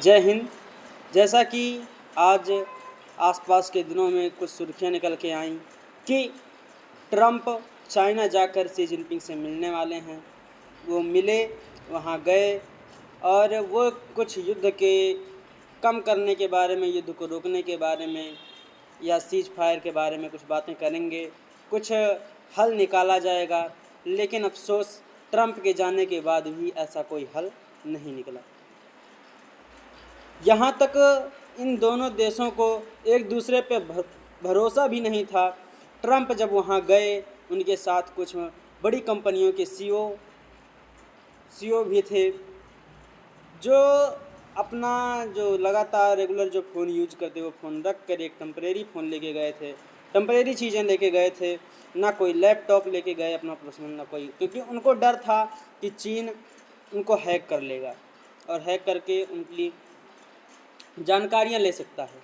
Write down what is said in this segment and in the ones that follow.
जय हिंद। जैसा कि आज आसपास के दिनों में कुछ सुर्खियां निकल के आईं कि ट्रंप चाइना जाकर शी जिनपिंग से मिलने वाले हैं। वो मिले, वहां गए और वो कुछ युद्ध के कम करने के बारे में, युद्ध को रोकने के बारे में या सीज फायर के बारे में कुछ बातें करेंगे, कुछ हल निकाला जाएगा। लेकिन अफसोस, ट्रंप के जाने के बाद भी ऐसा कोई हल नहीं निकला। यहाँ तक इन दोनों देशों को एक दूसरे पे भरोसा भी नहीं था। ट्रंप जब वहाँ गए, उनके साथ कुछ बड़ी कंपनियों के सीईओ भी थे, जो अपना जो लगातार रेगुलर जो फ़ोन यूज करते वो फ़ोन रख कर एक टेम्परेरी फ़ोन लेके गए थे, टेम्परेरी चीज़ें लेके गए थे। ना कोई लैपटॉप लेके गए अपना पर्सनल, ना कोई, क्योंकि उनको डर था कि चीन उनको हैक कर लेगा और हैक करके उनकी जानकारियां ले सकता है।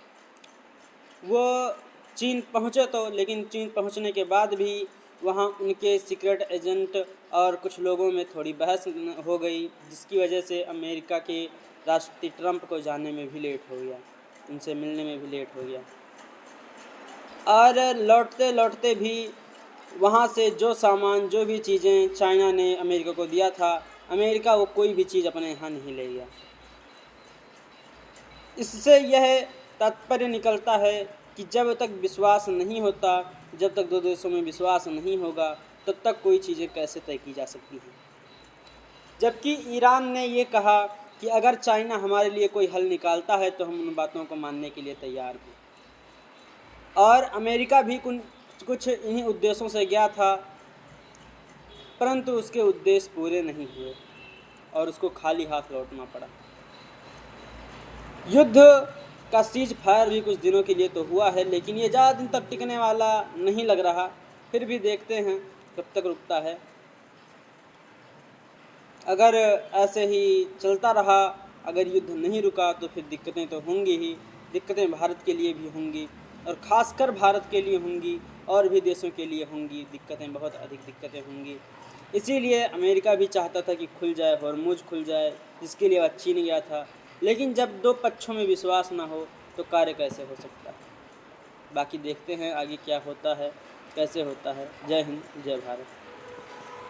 वो चीन पहुँचे तो, लेकिन चीन पहुँचने के बाद भी वहाँ उनके सीक्रेट एजेंट और कुछ लोगों में थोड़ी बहस हो गई, जिसकी वजह से अमेरिका के राष्ट्रपति ट्रंप को जाने में भी लेट हो गया, उनसे मिलने में भी लेट हो गया। और लौटते लौटते भी वहाँ से जो सामान, जो भी चीज़ें चाइना ने अमेरिका को दिया था, अमेरिका वो कोई भी चीज़ अपने यहाँ नहीं ले गया। इससे यह तात्पर्य निकलता है कि जब तक विश्वास नहीं होता, जब तक दो देशों में विश्वास नहीं होगा, तब तक कोई चीज़ें कैसे तय की जा सकती हैं। जबकि ईरान ने ये कहा कि अगर चाइना हमारे लिए कोई हल निकालता है तो हम उन बातों को मानने के लिए तैयार हैं। और अमेरिका भी कुछ इन्हीं उद्देश्यों से गया था, परंतु उसके उद्देश्य पूरे नहीं हुए और उसको खाली हाथ लौटना पड़ा। युद्ध का सीज फायर भी कुछ दिनों के लिए तो हुआ है, लेकिन ये ज़्यादा दिन तक टिकने वाला नहीं लग रहा। फिर भी देखते हैं कब तक रुकता है। अगर ऐसे ही चलता रहा, अगर युद्ध नहीं रुका, तो फिर दिक्कतें तो होंगी ही। दिक्कतें भारत के लिए भी होंगी और ख़ासकर भारत के लिए होंगी, और भी देशों के लिए होंगी दिक्कतें, बहुत अधिक दिक्कतें होंगी। इसीलिए अमेरिका भी चाहता था कि खुल जाए, हॉर्मुज़ खुल जाए, जिसके लिए वह चीन गया था। लेकिन जब दो पक्षों में विश्वास ना हो तो कार्य कैसे हो सकता है। बाकी देखते हैं आगे क्या होता है, कैसे होता है। जय हिंद, जय भारत।